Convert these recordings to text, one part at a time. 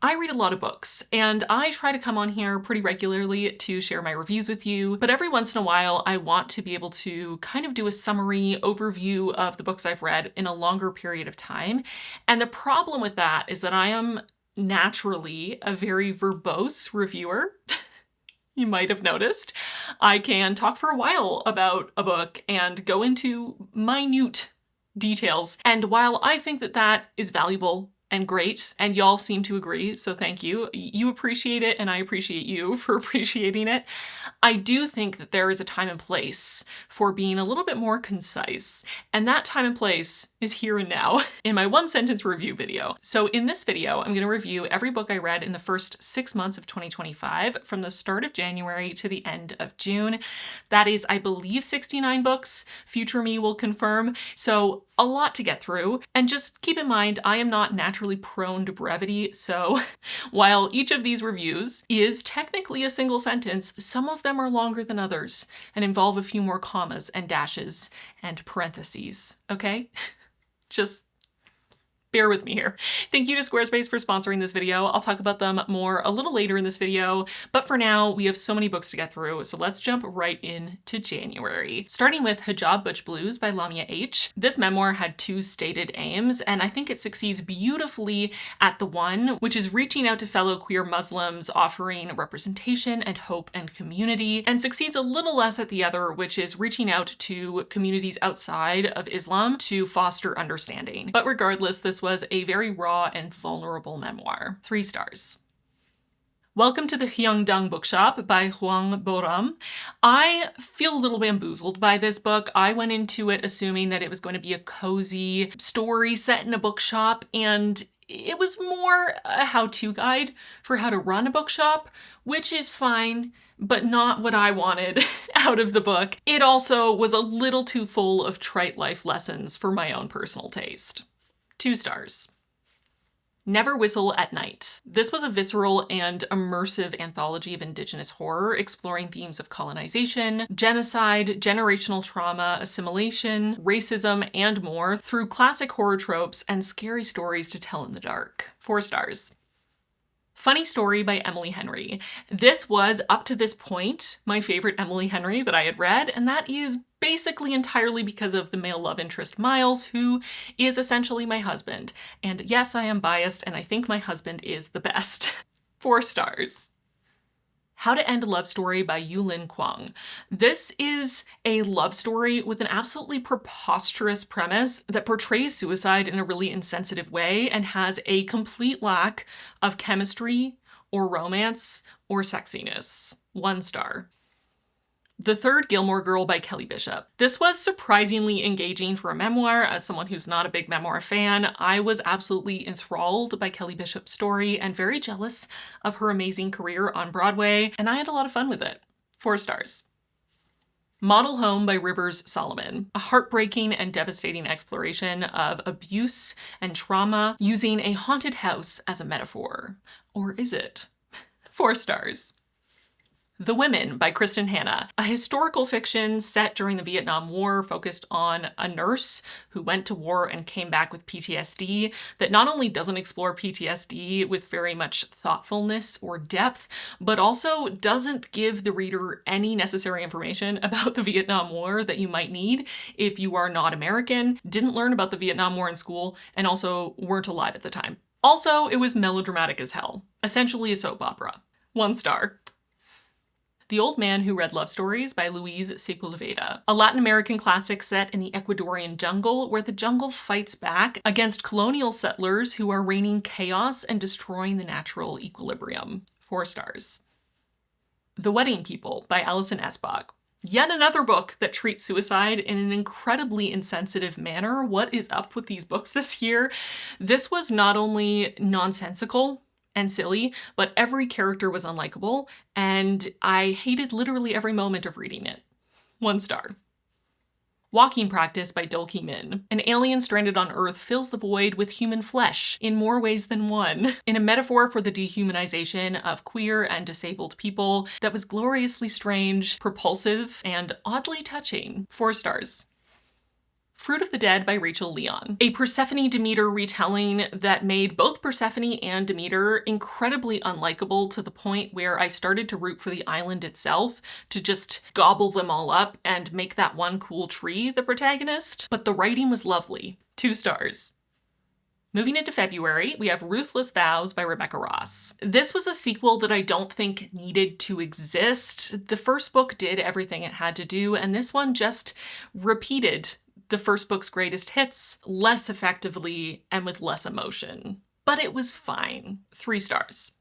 I read a lot of books, and I try to come on here pretty regularly to share my reviews with you, but every once in a while I want to be able to kind of do a summary overview of the books I've read in a longer period of time. And the problem with that is that I am naturally a very verbose reviewer. You might have noticed. I can talk for a while about a book and go into minute details. And while I think that that is valuable and great, and y'all seem to agree, so thank you. You appreciate it, and I appreciate you for appreciating it. I do think that there is a time and place for being a little bit more concise, and that time and place is here and now in my one sentence review video. So in this video, I'm gonna review every book I read in the first 6 months of 2025, from the start of January to the end of June. That is, I believe, 69 books. Future me will confirm. So a lot to get through. And just keep in mind, I am not naturally prone to brevity, so while each of these reviews is technically a single sentence, some of them are longer than others and involve a few more commas and dashes and parentheses, okay? Just bear with me here. Thank you to Squarespace for sponsoring this video. I'll talk about them more a little later in this video, but for now, we have so many books to get through, so let's jump right into January. Starting with Hijab, Butch Blues by Lamya H. This memoir had two stated aims, and I think it succeeds beautifully at the one, which is reaching out to fellow queer Muslims, offering representation and hope and community, and succeeds a little less at the other, which is reaching out to communities outside of Islam to foster understanding. But regardless, this was a very raw and vulnerable memoir. 3 stars. Welcome to the Hyunam-Dong Bookshop by Hwang Bo-Reum. I feel a little bamboozled by this book. I went into it assuming that it was going to be a cozy story set in a bookshop, and it was more a how-to guide for how to run a bookshop, which is fine, but not what I wanted out of the book. It also was a little too full of trite life lessons for my own personal taste. 2 stars. Never Whistle at Night. This was a visceral and immersive anthology of Indigenous horror, exploring themes of colonization, genocide, generational trauma, assimilation, racism, and more through classic horror tropes and scary stories to tell in the dark. 4 stars. Funny Story by Emily Henry. This was, up to this point, my favorite Emily Henry that I had read, and that is basically entirely because of the male love interest Miles, who is essentially my husband. And yes, I am biased, and I think my husband is the best. 4 stars. How to End a Love Story by Yulin Kuang. This is a love story with an absolutely preposterous premise that portrays suicide in a really insensitive way and has a complete lack of chemistry or romance or sexiness. 1 star. The Third Gilmore Girl by Kelly Bishop. This was surprisingly engaging for a memoir. As someone who's not a big memoir fan, I was absolutely enthralled by Kelly Bishop's story and very jealous of her amazing career on Broadway, and I had a lot of fun with it. 4 stars. Model Home by Rivers Solomon. A heartbreaking and devastating exploration of abuse and trauma using a haunted house as a metaphor. Or is it? 4 stars. The Women by Kristin Hanna, a historical fiction set during the Vietnam War focused on a nurse who went to war and came back with PTSD that not only doesn't explore PTSD with very much thoughtfulness or depth, but also doesn't give the reader any necessary information about the Vietnam War that you might need if you are not American, didn't learn about the Vietnam War in school, and also weren't alive at the time. Also, it was melodramatic as hell. Essentially a soap opera. 1 star. The Old Man Who Read Love Stories by Louise Sepúlveda, a Latin American classic set in the Ecuadorian jungle where the jungle fights back against colonial settlers who are raining chaos and destroying the natural equilibrium. 4 stars. The Wedding People by Alison Esbach. Yet another book that treats suicide in an incredibly insensitive manner. What is up with these books this year? This was not only nonsensical and silly, but every character was unlikable, and I hated literally every moment of reading it. 1 star. Walking Practice by Dolki Min. An alien stranded on Earth fills the void with human flesh in more ways than one, in a metaphor for the dehumanization of queer and disabled people that was gloriously strange, propulsive, and oddly touching. 4 stars. Fruit of the Dead by Rachel Leon. A Persephone Demeter retelling that made both Persephone and Demeter incredibly unlikable to the point where I started to root for the island itself to just gobble them all up and make that one cool tree the protagonist. But the writing was lovely. 2 stars. Moving into February, we have Ruthless Vows by Rebecca Ross. This was a sequel that I don't think needed to exist. The first book did everything it had to do, and this one just repeated the first book's greatest hits less effectively and with less emotion. But it was fine. 3 stars.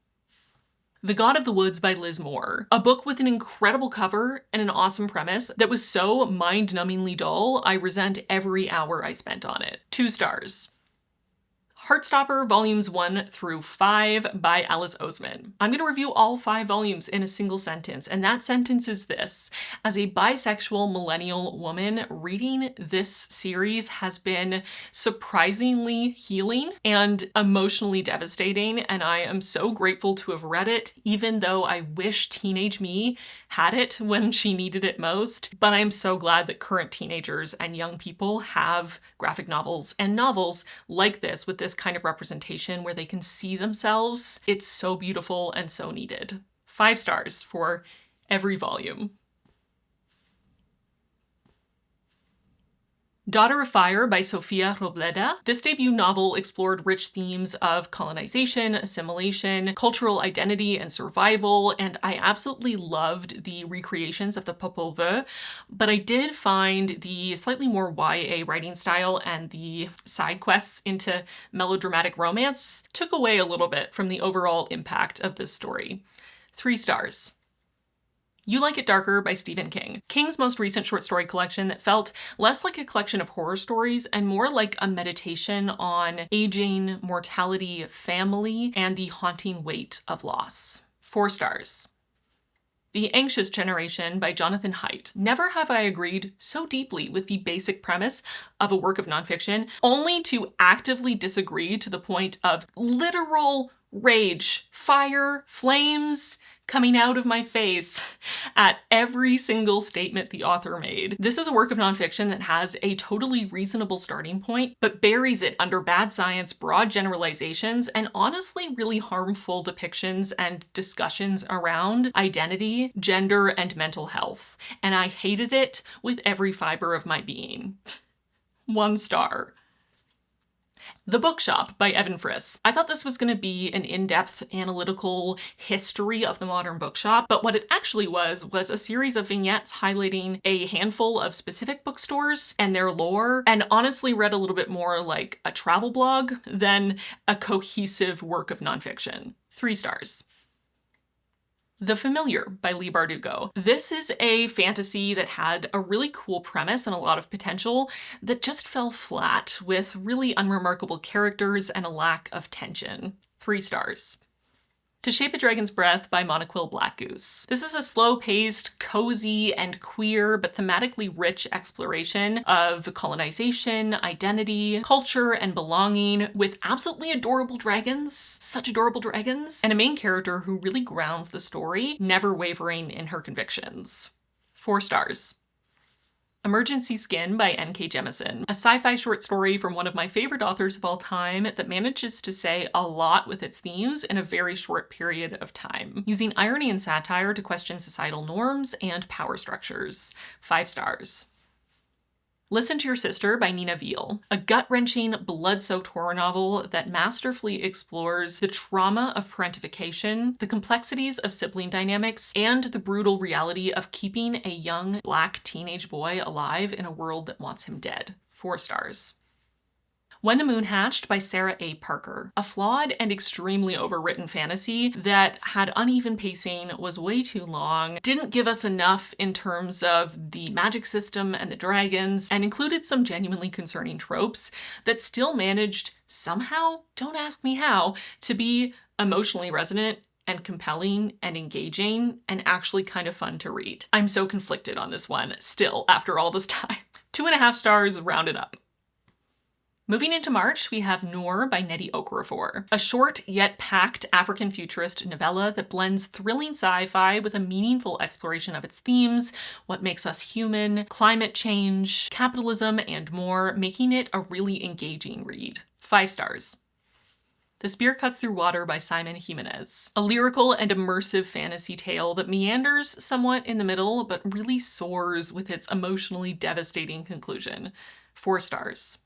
The God of the Woods by Liz Moore. A book with an incredible cover and an awesome premise that was so mind-numbingly dull, I resent every hour I spent on it. 2 stars. Heartstopper Volumes 1 through 5 by Alice Oseman. I'm going to review all 5 volumes in a single sentence, and that sentence is this. As a bisexual millennial woman, reading this series has been surprisingly healing and emotionally devastating, and I am so grateful to have read it, even though I wish teenage me had it when she needed it most. But I am so glad that current teenagers and young people have graphic novels and novels like this with this kind of representation where they can see themselves. It's so beautiful and so needed. 5 stars for every volume. Daughter of Fire by Sofia Robledo. This debut novel explored rich themes of colonization, assimilation, cultural identity, and survival, and I absolutely loved the recreations of the Popol Vuh, but I did find the slightly more YA writing style and the side quests into melodramatic romance took away a little bit from the overall impact of this story. 3 stars. You Like It Darker by Stephen King. King's most recent short story collection that felt less like a collection of horror stories and more like a meditation on aging, mortality, family, and the haunting weight of loss. 4 stars. The Anxious Generation by Jonathan Haidt. Never have I agreed so deeply with the basic premise of a work of nonfiction, only to actively disagree to the point of literal rage, fire, flames, coming out of my face at every single statement the author made. This is a work of nonfiction that has a totally reasonable starting point, but buries it under bad science, broad generalizations, and honestly really harmful depictions and discussions around identity, gender, and mental health. And I hated it with every fiber of my being. 1 star. The Bookshop by Evan Friss. I thought this was going to be an in-depth analytical history of the modern bookshop, but what it actually was a series of vignettes highlighting a handful of specific bookstores and their lore, and honestly read a little bit more like a travel blog than a cohesive work of nonfiction. 3 stars. The Familiar by Leigh Bardugo. This is a fantasy that had a really cool premise and a lot of potential that just fell flat with really unremarkable characters and a lack of tension. 3 stars. To Shape a Dragon's Breath by Monoquill Blackgoose. This is a slow-paced, cozy, and queer, but thematically rich exploration of colonization, identity, culture, and belonging with absolutely adorable dragons, such adorable dragons, and a main character who really grounds the story, never wavering in her convictions. 4 stars. Emergency Skin by N.K. Jemisin, a sci-fi short story from one of my favorite authors of all time that manages to say a lot with its themes in a very short period of time, using irony and satire to question societal norms and power structures. 5 stars. Listen to Your Sister by Nina Veal, a gut-wrenching, blood-soaked horror novel that masterfully explores the trauma of parentification, the complexities of sibling dynamics, and the brutal reality of keeping a young Black teenage boy alive in a world that wants him dead. 4 stars. When the Moon Hatched by Sarah A. Parker, a flawed and extremely overwritten fantasy that had uneven pacing, was way too long, didn't give us enough in terms of the magic system and the dragons, and included some genuinely concerning tropes that still managed, somehow, don't ask me how, to be emotionally resonant and compelling and engaging and actually kind of fun to read. I'm so conflicted on this one, still, after all this time. 2.5 stars rounded up. Moving into March, we have Noor by Nnedi Okorafor, a short yet packed African futurist novella that blends thrilling sci-fi with a meaningful exploration of its themes, what makes us human, climate change, capitalism, and more, making it a really engaging read. 5 stars. The Spear Cuts Through Water by Simon Jimenez, a lyrical and immersive fantasy tale that meanders somewhat in the middle, but really soars with its emotionally devastating conclusion. 4 stars.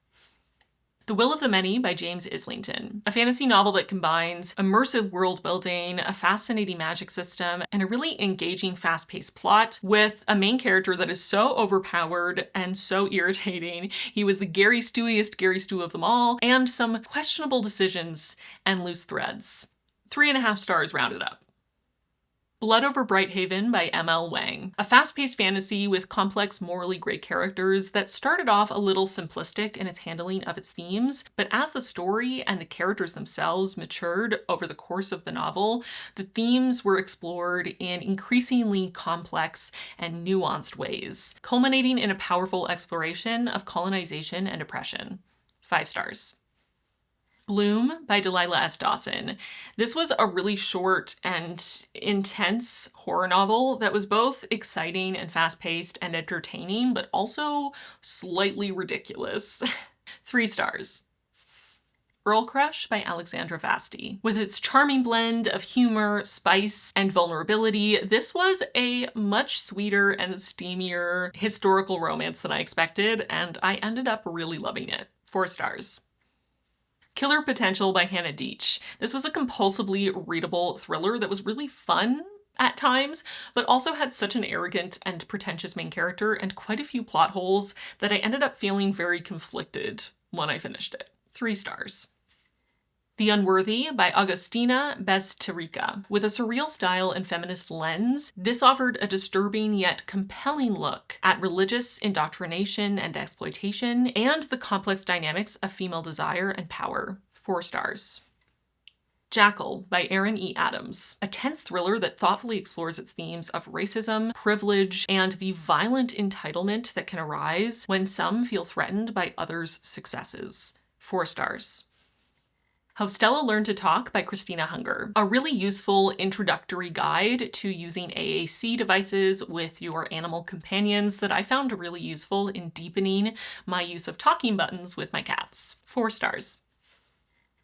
The Will of the Many by James Islington, a fantasy novel that combines immersive world building, a fascinating magic system, and a really engaging fast-paced plot with a main character that is so overpowered and so irritating. He was the Gary Stewiest Gary Stew of them all, and some questionable decisions and loose threads. 3.5 stars rounded up. Blood Over Brighthaven by M.L. Hwang, a fast-paced fantasy with complex, morally gray characters that started off a little simplistic in its handling of its themes, but as the story and the characters themselves matured over the course of the novel, the themes were explored in increasingly complex and nuanced ways, culminating in a powerful exploration of colonization and oppression. 5 stars. Bloom by Delilah S. Dawson. This was a really short and intense horror novel that was both exciting and fast-paced and entertaining, but also slightly ridiculous. 3 stars. Earl Crush by Alexandra Vasti. With its charming blend of humor, spice, and vulnerability, this was a much sweeter and steamier historical romance than I expected, and I ended up really loving it. 4 stars. Killer Potential by Hannah Deach. This was a compulsively readable thriller that was really fun at times, but also had such an arrogant and pretentious main character and quite a few plot holes that I ended up feeling very conflicted when I finished it. 3 stars. The Unworthy by Agustina Bezterrica. With a surreal style and feminist lens, this offered a disturbing yet compelling look at religious indoctrination and exploitation, and the complex dynamics of female desire and power. 4 stars. Jackal by Aaron E. Adams, a tense thriller that thoughtfully explores its themes of racism, privilege, and the violent entitlement that can arise when some feel threatened by others' successes. 4 stars. How Stella Learned to Talk by Christina Hunger, a really useful introductory guide to using AAC devices with your animal companions that I found really useful in deepening my use of talking buttons with my cats. 4 stars.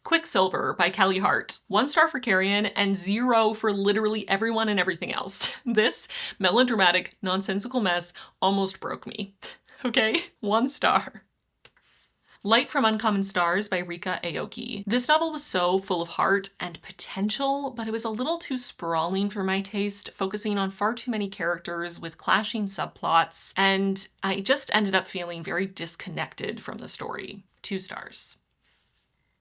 Quicksilver by Callie Hart. 1 star for Carrion and 0 for literally everyone and everything else. This melodramatic, nonsensical mess almost broke me. Okay, 1 star. Light from Uncommon Stars by Rika Aoki. This novel was so full of heart and potential, but it was a little too sprawling for my taste, focusing on far too many characters with clashing subplots, and I just ended up feeling very disconnected from the story. 2 stars.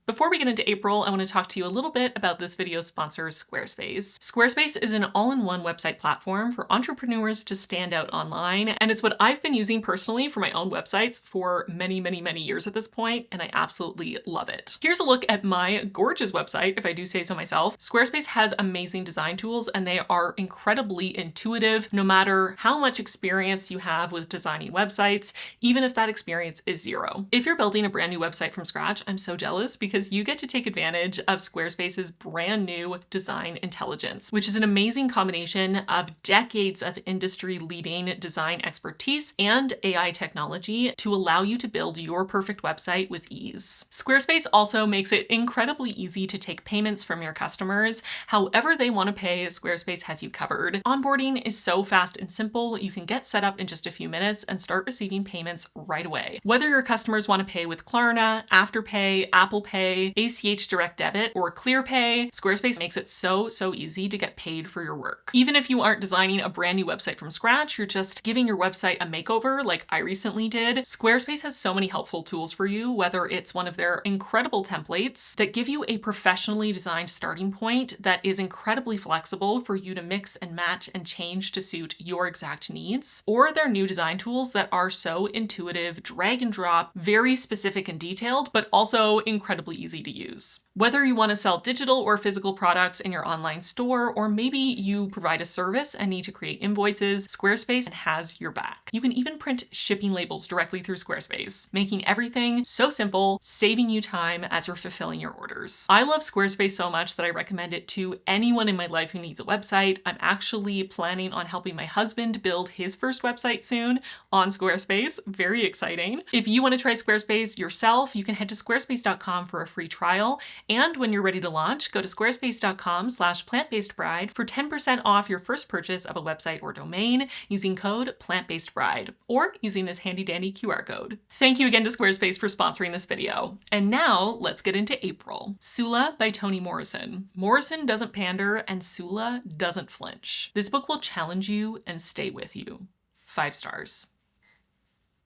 Before we get into April, I want to talk to you a little bit about this video's sponsor, Squarespace. Squarespace is an all-in-one website platform for entrepreneurs to stand out online, and it's what I've been using personally for my own websites for many, many, many years at this point, and I absolutely love it. Here's a look at my gorgeous website, if I do say so myself. Squarespace has amazing design tools, and they are incredibly intuitive, no matter how much experience you have with designing websites, even if that experience is 0. If you're building a brand new website from scratch, I'm so jealous because you get to take advantage of Squarespace's brand new design intelligence, which is an amazing combination of decades of industry-leading design expertise and AI technology to allow you to build your perfect website with ease. Squarespace also makes it incredibly easy to take payments from your customers. However they want to pay, Squarespace has you covered. Onboarding is so fast and simple, you can get set up in just a few minutes and start receiving payments right away. Whether your customers want to pay with Klarna, Afterpay, Apple Pay, ACH Direct Debit, or ClearPay, Squarespace makes it so easy to get paid for your work. Even if you aren't designing a brand new website from scratch, you're just giving your website a makeover like I recently did, Squarespace has so many helpful tools for you, whether it's one of their incredible templates that give you a professionally designed starting point that is incredibly flexible for you to mix and match and change to suit your exact needs, or their new design tools that are so intuitive, drag and drop, very specific and detailed, but also incredibly easy to use. Whether you want to sell digital or physical products in your online store, or maybe you provide a service and need to create invoices, Squarespace has your back. You can even print shipping labels directly through Squarespace, making everything so simple, saving you time as you're fulfilling your orders. I love Squarespace so much that I recommend it to anyone in my life who needs a website. I'm actually planning on helping my husband build his first website soon on Squarespace. Very exciting. If you want to try Squarespace yourself, you can head to squarespace.com for a free trial. And when you're ready to launch, go to squarespace.com/plantbasedbride for 10% off your first purchase of a website or domain using code plantbasedbride or using this handy dandy QR code. Thank you again to Squarespace for sponsoring this video. And now let's get into April. Sula by Toni Morrison. Morrison doesn't pander and Sula doesn't flinch. This book will challenge you and stay with you. 5 stars.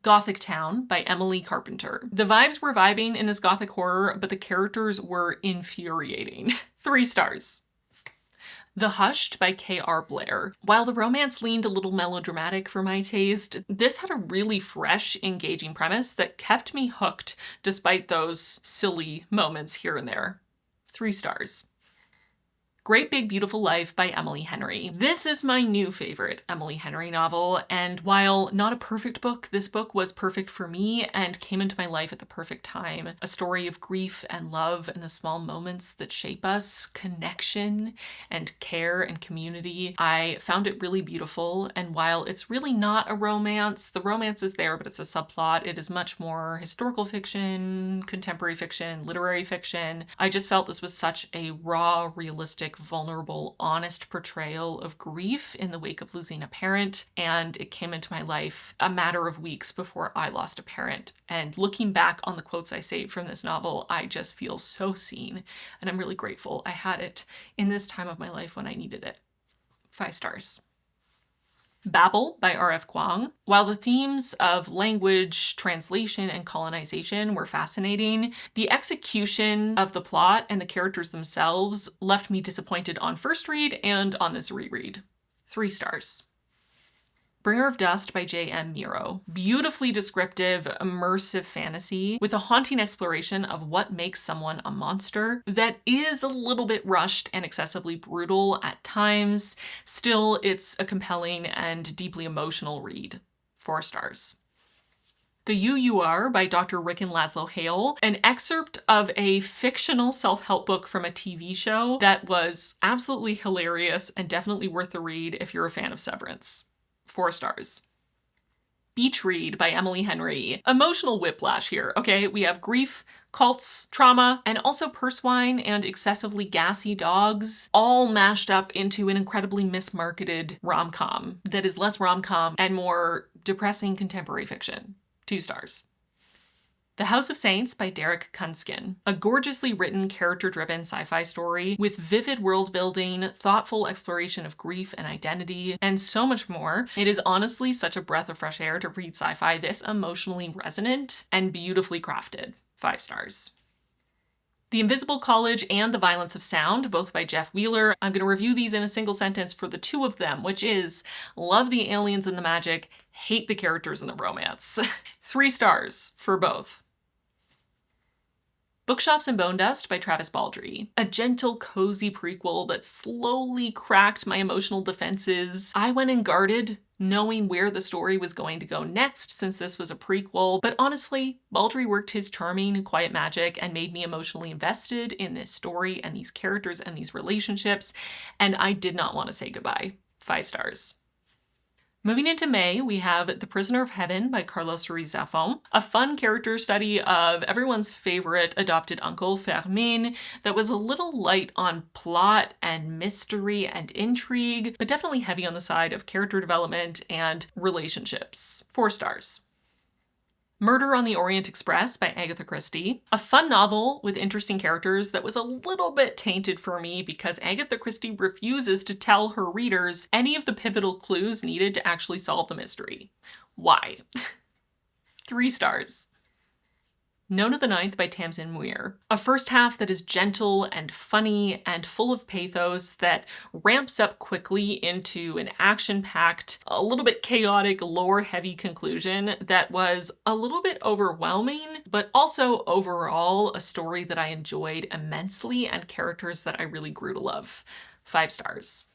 Gothic Town by Emily Carpenter. The vibes were vibing in this gothic horror, but the characters were infuriating. 3 stars. The Hushed by K.R. Blair. While the romance leaned a little melodramatic for my taste, this had a really fresh, engaging premise that kept me hooked despite those silly moments here and there. 3 stars. Great Big Beautiful Life by Emily Henry. This is my new favorite Emily Henry novel, and while not a perfect book, this book was perfect for me and came into my life at the perfect time. A story of grief and love and the small moments that shape us, connection and care and community. I found it really beautiful, and while it's really not a romance, the romance is there, but it's a subplot. It is much more historical fiction, contemporary fiction, literary fiction. I just felt this was such a raw, realistic, vulnerable, honest portrayal of grief in the wake of losing a parent, and it came into my life a matter of weeks before I lost a parent. And looking back on the quotes I saved from this novel, I just feel so seen, and I'm really grateful I had it in this time of my life when I needed it. 5 stars. Babel by R.F. Kuang. While the themes of language, translation, and colonization were fascinating, the execution of the plot and the characters themselves left me disappointed on first read and on this reread. 3 stars. Bringer of Dust by J.M. Miro. Beautifully descriptive, immersive fantasy with a haunting exploration of what makes someone a monster that is a little bit rushed and excessively brutal at times. Still, it's a compelling and deeply emotional read. 4 stars. The You You Are by Dr. Rick and Laszlo Hale, an excerpt of a fictional self-help book from a TV show that was absolutely hilarious and definitely worth the read if you're a fan of Severance. 4 stars. Beach Read by Emily Henry. Emotional whiplash here, okay? We have grief, cults, trauma, and also purse wine and excessively gassy dogs, all mashed up into an incredibly mismarketed rom-com that is less rom-com and more depressing contemporary fiction. 2 stars. The House of Saints by Derek Kunskin. A gorgeously written, character-driven sci-fi story with vivid world-building, thoughtful exploration of grief and identity, and so much more. It is honestly such a breath of fresh air to read sci-fi this emotionally resonant and beautifully crafted. 5 stars. The Invisible College and The Violence of Sound, both by Jeff Wheeler. I'm going to review these in a single sentence for the 2 of them, which is love the aliens and the magic, hate the characters and the romance. 3 stars for both. Bookshops and Bone Dust by Travis Baldree. A gentle, cozy prequel that slowly cracked my emotional defenses. I went in guarded, knowing where the story was going to go next since this was a prequel, but honestly, Baldree worked his charming, quiet magic and made me emotionally invested in this story and these characters and these relationships, and I did not want to say goodbye. 5 stars. Moving into May, we have The Prisoner of Heaven by Carlos Ruiz Zafón, a fun character study of everyone's favorite adopted uncle, Fermin, that was a little light on plot and mystery and intrigue, but definitely heavy on the side of character development and relationships. 4 stars. Murder on the Orient Express by Agatha Christie. A fun novel with interesting characters that was a little bit tainted for me because Agatha Christie refuses to tell her readers any of the pivotal clues needed to actually solve the mystery. Why? 3 stars. Nona the Ninth by Tamsin Muir. A first half that is gentle and funny and full of pathos that ramps up quickly into an action-packed, a little bit chaotic, lore-heavy conclusion that was a little bit overwhelming, but also overall a story that I enjoyed immensely and characters that I really grew to love. 5 stars.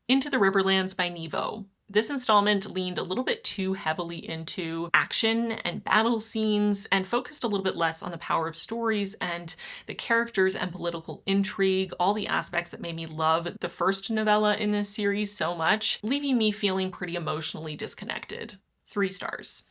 Into the Riverlands by Nevo. This installment leaned a little bit too heavily into action and battle scenes and focused a little bit less on the power of stories and the characters and political intrigue, all the aspects that made me love the first novella in this series so much, leaving me feeling pretty emotionally disconnected. 3 stars.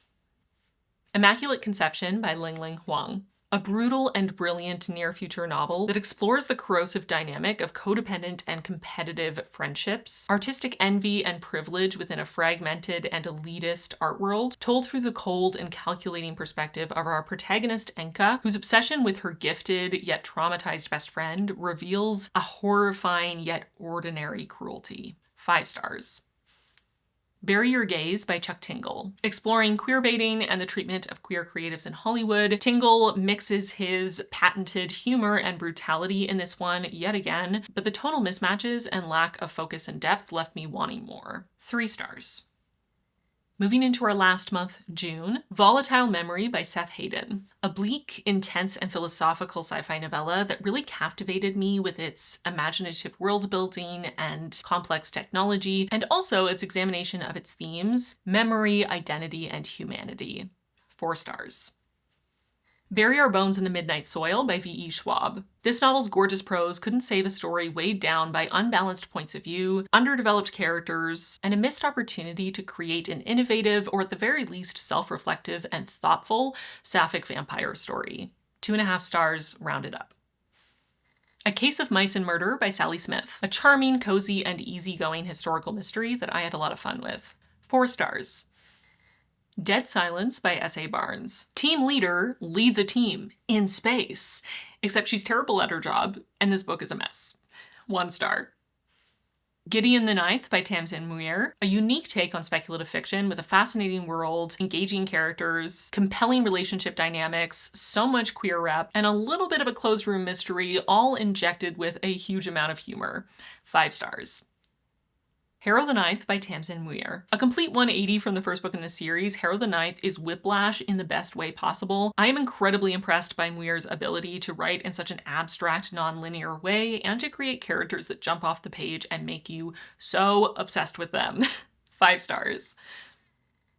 Immaculate Conception by Ling Hwang. A brutal and brilliant near-future novel that explores the corrosive dynamic of codependent and competitive friendships, artistic envy and privilege within a fragmented and elitist art world, told through the cold and calculating perspective of our protagonist Enka, whose obsession with her gifted yet traumatized best friend reveals a horrifying yet ordinary cruelty. 5 stars. Bury Your Gaze by Chuck Tingle. Exploring queerbaiting and the treatment of queer creatives in Hollywood, Tingle mixes his patented humor and brutality in this one yet again, but the tonal mismatches and lack of focus and depth left me wanting more. 3 stars. Moving into our last month, June, Volatile Memory by Seth Hayden. A bleak, intense, and philosophical sci-fi novella that really captivated me with its imaginative world building and complex technology, and also its examination of its themes, memory, identity, and humanity. 4 stars. Bury Our Bones in the Midnight Soil by V.E. Schwab. This novel's gorgeous prose couldn't save a story weighed down by unbalanced points of view, underdeveloped characters, and a missed opportunity to create an innovative, or at the very least self-reflective and thoughtful, sapphic vampire story. 2.5 stars rounded up. A Case of Mice and Murder by Sally Smith. A charming, cozy, and easygoing historical mystery that I had a lot of fun with. 4 stars. Dead Silence by S.A. Barnes. Team leader leads a team in space, except she's terrible at her job, and this book is a mess. 1 star. Gideon the Ninth by Tamsin Muir. A unique take on speculative fiction with a fascinating world, engaging characters, compelling relationship dynamics, so much queer rep, and a little bit of a closed room mystery, all injected with a huge amount of humor. 5 stars. Harrow the Ninth by Tamsin Muir. A complete 180 from the first book in the series, Harrow the Ninth is whiplash in the best way possible. I am incredibly impressed by Muir's ability to write in such an abstract, non-linear way and to create characters that jump off the page and make you so obsessed with them. 5 stars.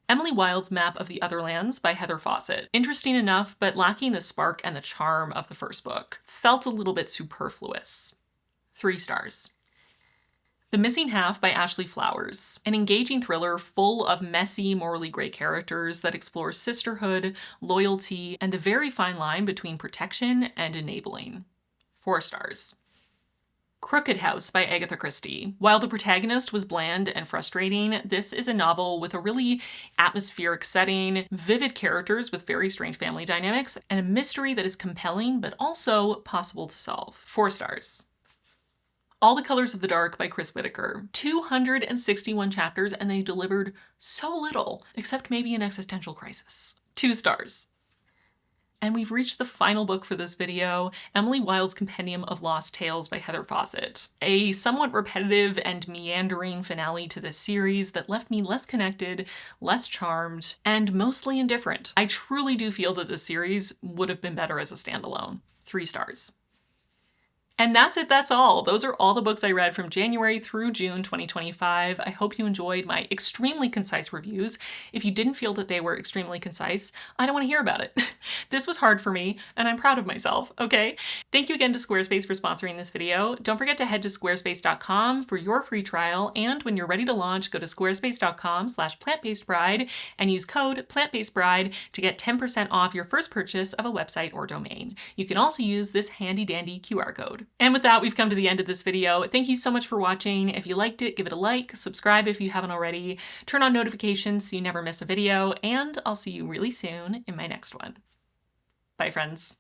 Emily Wilde's Map of the Otherlands by Heather Fawcett. Interesting enough, but lacking the spark and the charm of the first book. Felt a little bit superfluous. 3 stars. The Missing Half by Ashley Flowers. An engaging thriller full of messy, morally gray characters that explores sisterhood, loyalty, and the very fine line between protection and enabling. 4 stars. Crooked House by Agatha Christie. While the protagonist was bland and frustrating, this is a novel with a really atmospheric setting, vivid characters with very strange family dynamics, and a mystery that is compelling but also possible to solve. 4 stars. All the Colors of the Dark by Chris Whitaker. 261 chapters and they delivered so little, except maybe an existential crisis. 2 stars. And we've reached the final book for this video, Emily Wilde's Compendium of Lost Tales by Heather Fawcett. A somewhat repetitive and meandering finale to this series that left me less connected, less charmed, and mostly indifferent. I truly do feel that this series would have been better as a standalone. 3 stars. And that's it, that's all. Those are all the books I read from January through June 2025. I hope you enjoyed my extremely concise reviews. If you didn't feel that they were extremely concise, I don't want to hear about it. This was hard for me, and I'm proud of myself, okay? Thank you again to Squarespace for sponsoring this video. Don't forget to head to squarespace.com for your free trial, and when you're ready to launch, go to squarespace.com/plantbasedbride and use code plantbasedbride to get 10% off your first purchase of a website or domain. You can also use this handy dandy QR code. And with that, we've come to the end of this video. Thank you so much for watching. If you liked it, give it a like, subscribe if you haven't already, turn on notifications so you never miss a video, and I'll see you really soon in my next one. Bye, friends.